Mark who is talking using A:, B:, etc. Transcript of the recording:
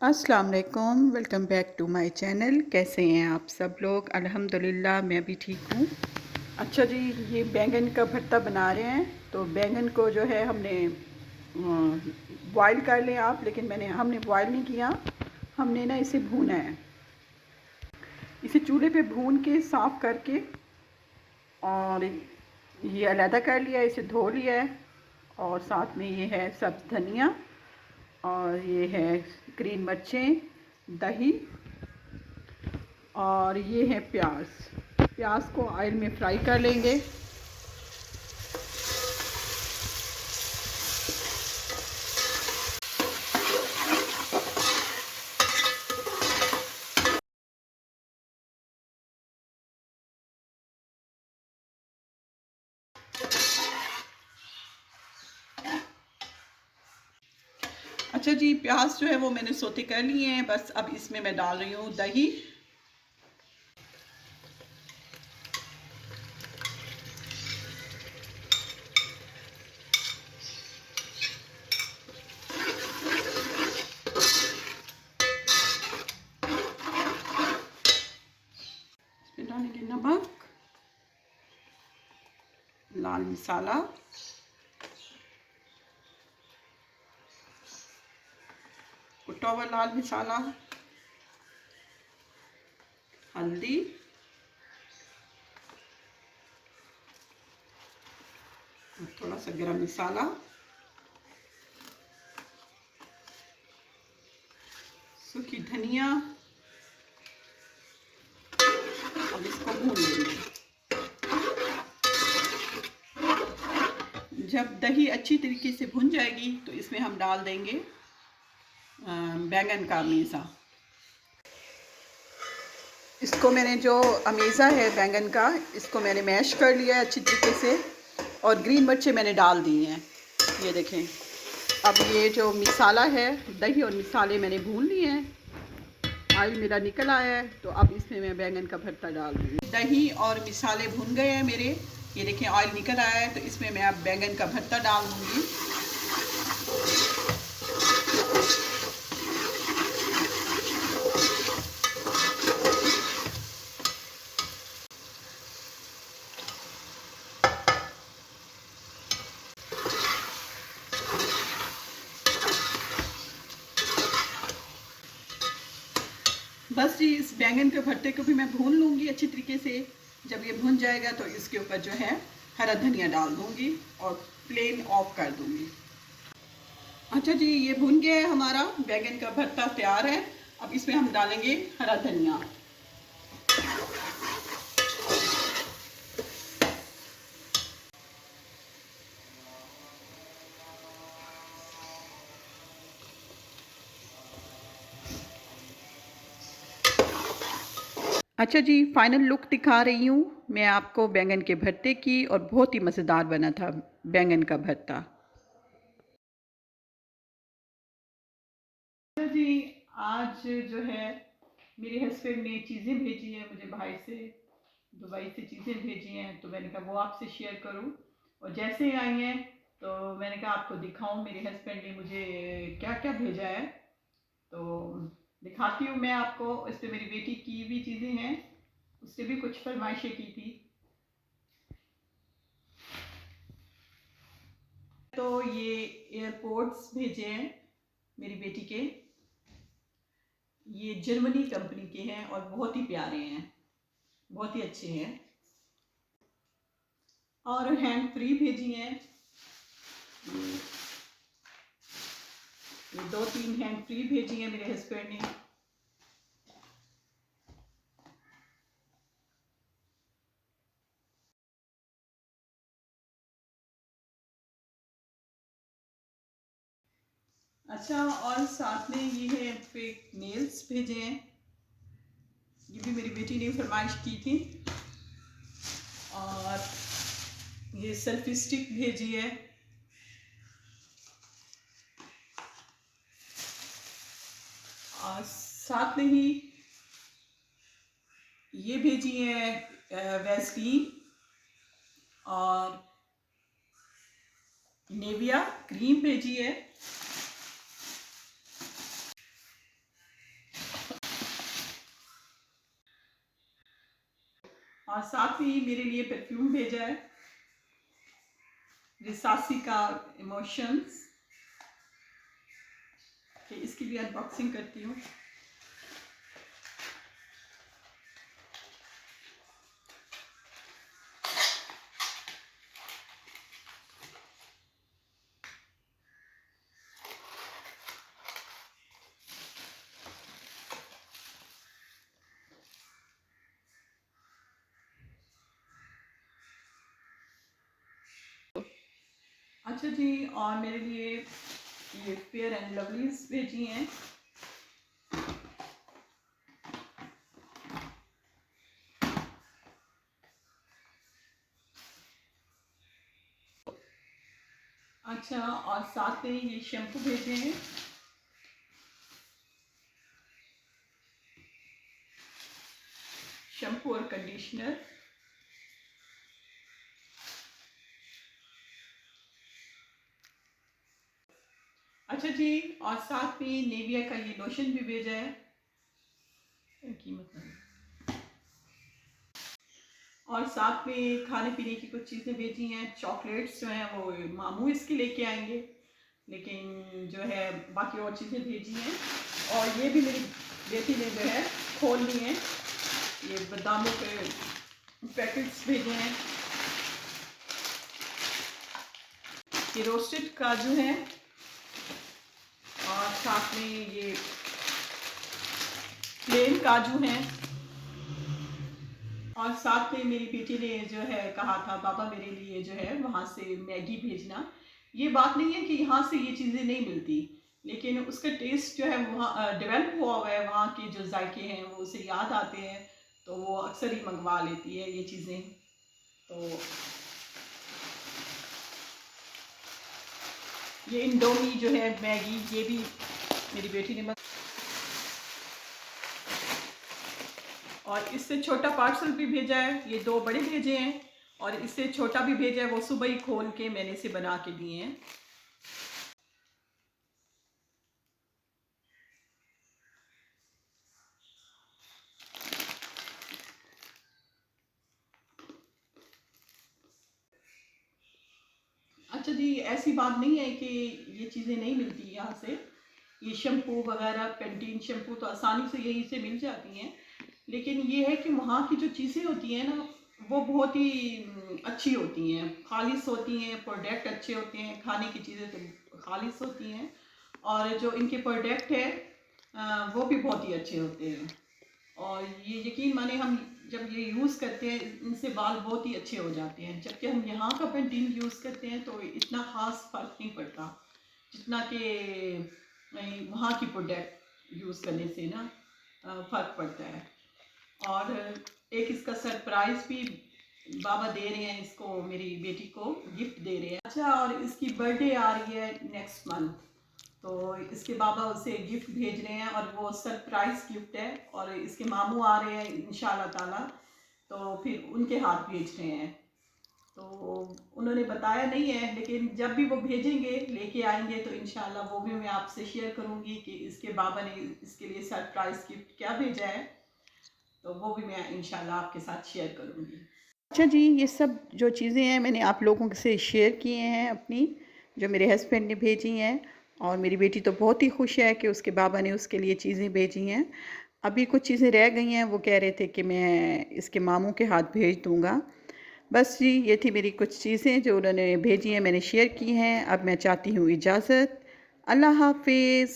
A: अस्सलाम वालेकुम, welcome back to my channel. कैसे हैं आप सब लोग? अल्हम्दुलिल्लाह मैं भी ठीक हूँ। अच्छा जी, ये बैंगन का भरता बना रहे हैं। तो बैंगन को जो है हमने बॉयल कर लिया आप, लेकिन हमने बॉयल नहीं किया, हमने ना इसे भूना है। इसे चूल्हे पे भून के साफ़ करके और ये अलहदा कर लिया, इसे धो लिया है। और साथ में ये है सब्ज़ धनिया और ये है ग्रीन मिर्चें, दही और ये है प्याज। प्याज को ऑयल में फ्राई कर लेंगे। अच्छा जी, प्याज जो है वो मैंने सोते कर लिए हैं। बस अब इसमें मैं डाल रही हूँ दही। इसमें डालेंगे नमक, लाल मसाला, कुटा हुआ लाल मसाला, हल्दी, थोड़ा सा गरम मसाला, सूखी धनिया। अब इसको भून लेंगे। जब दही अच्छी तरीके से भुन जाएगी तो इसमें हम डाल देंगे बैंगन का अमीज़ा। इसको मैंने जो अमीज़ा है बैंगन का, इसको मैंने मैश कर लिया है अच्छी तरीके से। और ग्रीन मिर्चें मैंने डाल दी हैं, ये देखें। अब ये जो मसाला है, दही और मसाले मैंने भून लिए हैं, ऑयल मेरा निकल आया है। तो अब इसमें मैं बैंगन का भरता डाल दूँगी। दही और मसाले भुन गए हैं मेरे, ये देखें ऑयल निकल आया है। तो इसमें मैं अब बैंगन का भरता डाल दूँगी। बस जी, इस बैंगन के भरते को भी मैं भून लूँगी अच्छी तरीके से। जब ये भुन जाएगा तो इसके ऊपर जो है हरा धनिया डाल दूँगी और फ्लेम ऑफ कर दूँगी। अच्छा जी, ये भुन गया है, हमारा बैंगन का भरता तैयार है। अब इसमें हम डालेंगे हरा धनिया। अच्छा जी, फाइनल लुक दिखा रही हूँ मैं आपको बैंगन के भरते की। और बहुत ही मज़ेदार बना था बैंगन का भरता। अच्छा जी, आज जो है मेरे हस्बैंड ने चीज़ें भेजी हैं मुझे, भाई से दुबई से चीज़ें भेजी हैं। तो मैंने कहा वो आपसे शेयर करूं। और जैसे ही आई हैं तो मैंने कहा आपको दिखाऊं मेरे हस्बैंड ने मुझे क्या क्या भेजा है। तो दिखाती हूँ मैं आपको। इस पे मेरी बेटी की भी चीज़ें हैं, उससे भी कुछ फरमाइशें की थी। तो ये एयरपोर्ट्स भेजे हैं मेरी बेटी के। ये जर्मनी कंपनी के हैं और बहुत ही प्यारे हैं, बहुत ही अच्छे हैं। और हैंड फ्री भेजी हैं। ये 2-3 हैंड फ्री भेजी हैं मेरे हस्बैंड ने। अच्छा, और साथ में ये है फेक नेल्स भेजे हैं, ये भी मेरी बेटी ने फरमाइश की थी। और ये सेल्फी स्टिक भेजी है। और साथ में ही ये भेजी है वैसलीन और नेविया क्रीम भेजी है। और साथ ही मेरे लिए परफ्यूम भेजा है, रिसासी का इमोशंस, कि इसकी भी अनबॉक्सिंग करती हूँ। अच्छा जी, और मेरे लिए ये फेयर एंड लवलीज भेजी हैं। अच्छा, और साथ में ये शैम्पू भेजे हैं। शैम्पू और कंडीशनर। अच्छा जी, और साथ में नेविया का ये लोशन भी भेजा है। कीमत नहीं। और साथ में खाने पीने की कुछ चीज़ें भेजी हैं। चॉकलेट्स जो हैं वो मामू इसके लेके आएंगे, लेकिन जो है बाकी और चीज़ें भेजी हैं। और ये भी मेरी बेटी ने जो है खोल ली हैं। ये बादामों के पैकेट्स भेजे हैं। ये रोस्टेड काजू हैं, और साथ में ये प्लेन काजू हैं। और साथ में मेरी बेटी ने जो है कहा था, पापा मेरे लिए जो है वहाँ से मैगी भेजना। ये बात नहीं है कि यहाँ से ये चीज़ें नहीं मिलती, लेकिन उसका टेस्ट जो है वहाँ डेवलप हुआ है, वहाँ के जो जायके हैं वो उसे याद आते हैं, तो वो अक्सर ही मंगवा लेती है ये चीज़ें। तो ये इंडोमी जो है मैगी, ये भी मेरी बेटी ने और इससे छोटा पार्सल भी भेजा है। ये 2 बड़े भेजे हैं, और इससे छोटा भी भेजा है, वो सुबह ही खोल के मैंने इसे बना के दिए हैं। अच्छा जी, ऐसी बात नहीं है कि ये चीज़ें नहीं मिलती यहाँ से। ये शैम्पू वगैरह, पेंटीन शैम्पू तो आसानी से यहीं से मिल जाती हैं, लेकिन ये है कि वहाँ की जो चीज़ें होती हैं ना, वो बहुत ही अच्छी होती हैं, खालिश होती हैं, प्रोडक्ट अच्छे होते हैं। खाने की चीज़ें तो खालिश होती हैं, और जो इनके प्रोडक्ट है वो भी बहुत ही अच्छे होते हैं। और ये यकीन माने, हम जब ये यूज़ करते हैं इनसे बाल बहुत ही अच्छे हो जाते हैं। जबकि हम यहाँ का पेंटीन यूज़ करते हैं तो इतना ख़ास फ़र्क नहीं पड़ता, जितना कि वहाँ की प्रोडक्ट यूज़ करने से ना फ़र्क पड़ता है। और एक इसका सरप्राइज़ भी बाबा दे रहे हैं इसको, मेरी बेटी को गिफ्ट दे रहे हैं। अच्छा, और इसकी बर्थडे आ रही है नेक्स्ट मंथ, तो इसके बाबा उसे गिफ्ट भेज रहे हैं, और वो सरप्राइज गिफ्ट है। और इसके मामू आ रहे हैं इंशाल्लाह ताला, तो फिर उनके हाथ भेज रहे हैं। तो उन्होंने बताया नहीं है, लेकिन जब भी वो भेजेंगे, लेके आएंगे, तो इंशाल्लाह वो भी मैं आपसे शेयर करूंगी कि इसके बाबा ने इसके लिए सरप्राइज गिफ्ट क्या भेजा है। तो वो भी मैं इंशाल्लाह आपके साथ शेयर करूंगी। अच्छा जी, ये सब जो चीज़ें हैं मैंने आप लोगों से शेयर किए हैं अपनी, जो मेरे हस्बैंड ने भेजी हैं। और मेरी बेटी तो बहुत ही खुश है कि उसके बाबा ने उसके लिए चीज़ें भेजी हैं। अभी कुछ चीज़ें रह गई हैं, वो कह रहे थे कि मैं इसके मामू के हाथ भेज दूँगा। बस जी, ये थी मेरी कुछ चीज़ें जो उन्होंने भेजी हैं, मैंने शेयर की हैं। अब मैं चाहती हूँ इजाज़त। अल्लाह हाफ़िज़।